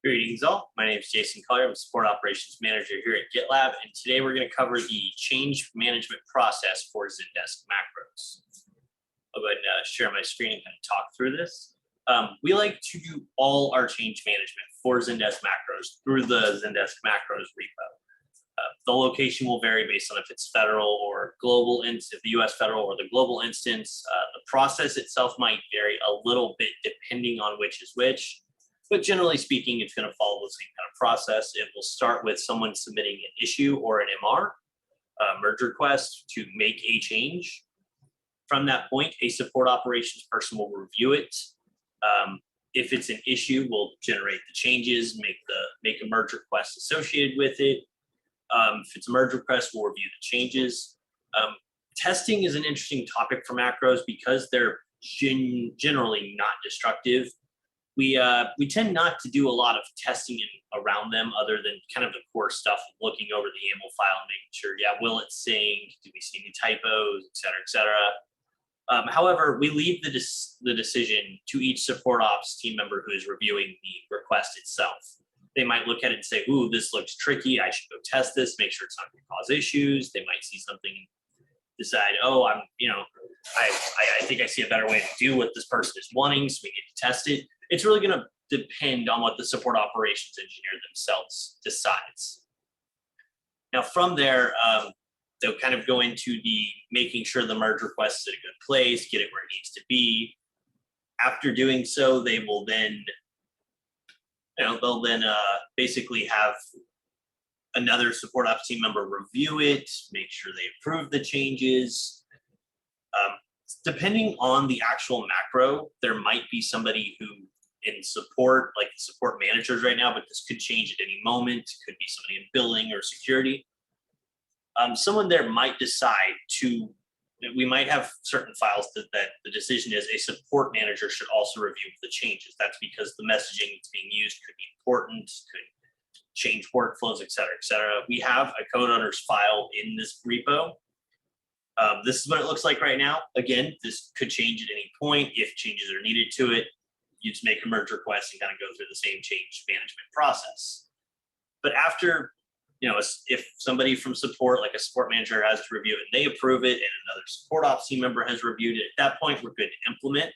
Greetings all, my name is Jason Colyer. I'm a Support Operations Manager here at GitLab, and today we're going to cover the change management process for Zendesk macros. I'll go ahead and share my screen and kind of talk through this. We like to do all our change management for Zendesk macros through the Zendesk macros repo. The location will vary based on if it's federal or global, if the US federal or the global instance. The process itself might vary a little bit depending on which is which. But generally speaking, it's going to follow the same kind of process. It will start with someone submitting an issue or an MR, merge request to make a change. From that point, a support operations person will review it. If it's an issue, we'll generate the changes, make a merge request associated with it. If it's a merge request, we'll review the changes. Testing is an interesting topic for macros because they're generally not destructive. We tend not to do a lot of testing around them other than kind of the core stuff, looking over the YAML file and making sure, yeah, will it sync? Do we see any typos, et cetera, et cetera. However, we leave the decision to each support ops team member who is reviewing the request itself. They might look at it and say, ooh, this looks tricky. I should go test this, make sure it's not going to cause issues. They might see something, decide, oh, I think I see a better way to do what this person is wanting, so we need to test it. It's really going to depend on what the support operations engineer themselves decides. Now, from there, they'll kind of go into the making sure the merge request is in a good place, get it where it needs to be. After doing so, they will then, basically have another support ops team member review it, make sure they approve the changes. Depending on the actual macro, there might be somebody who in support, like the support managers right now, but this could change at any moment. Could be somebody in billing or security. Someone there might decide we might have certain files that the decision is a support manager should also review the changes. That's because the messaging that's being used could be important, could change workflows, et cetera, et cetera. We have a code owner's file in this repo. This is what it looks like right now. Again, this could change at any point. If changes are needed to it, you just make a merge request and kind of go through the same change management process. But after, if somebody from support, like a support manager, has to review it and they approve it, and another support ops team member has reviewed it, at that point, we're good to implement.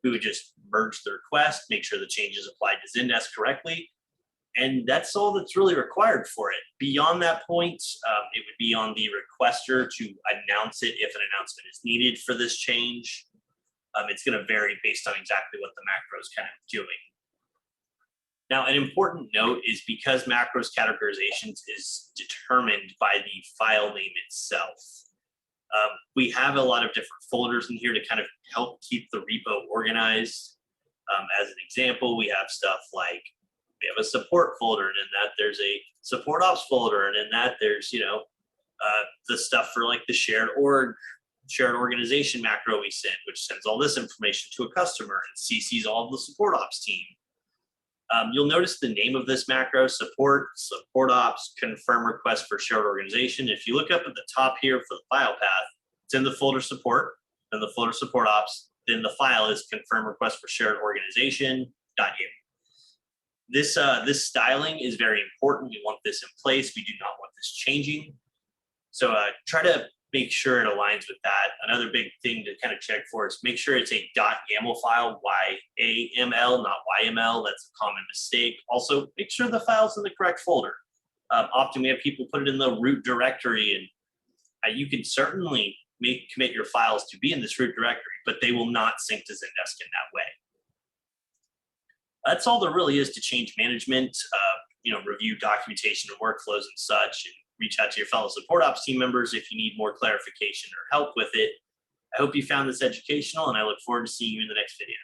We would just merge the request, make sure the changes applied to Zendesk correctly, and that's all that's really required for it. Beyond that point, it would be on the requester to announce it if an announcement is needed for this change. It's going to vary based on exactly what the macro is kind of doing. Now, an important note is because macros categorizations is determined by the file name itself. We have a lot of different folders in here to kind of help keep the repo organized. As an example, we have stuff like, we have a support folder, and in that there's a support ops folder, and in that there's, the stuff for like the shared organization macro we send, which sends all this information to a customer and CCs all of the support ops team. You'll notice the name of this macro, support ops, confirm request for shared organization. If you look up at the top here for the file path, it's in the folder support, then the folder support ops, then the file is confirm request for shared organization.im. This styling is very important. We want this in place. We do not want this changing. So try to make sure it aligns with that. Another big thing to kind of check for is make sure it's a .yaml file, Y-A-M-L, not YML. That's a common mistake. Also, make sure the file's in the correct folder. Often we have people put it in the root directory, and you can certainly commit your files to be in this root directory, but they will not sync to Zendesk in that way. That's all there really is to change management, review documentation and workflows and such, and reach out to your fellow support ops team members if you need more clarification or help with it. I hope you found this educational, and I look forward to seeing you in the next video.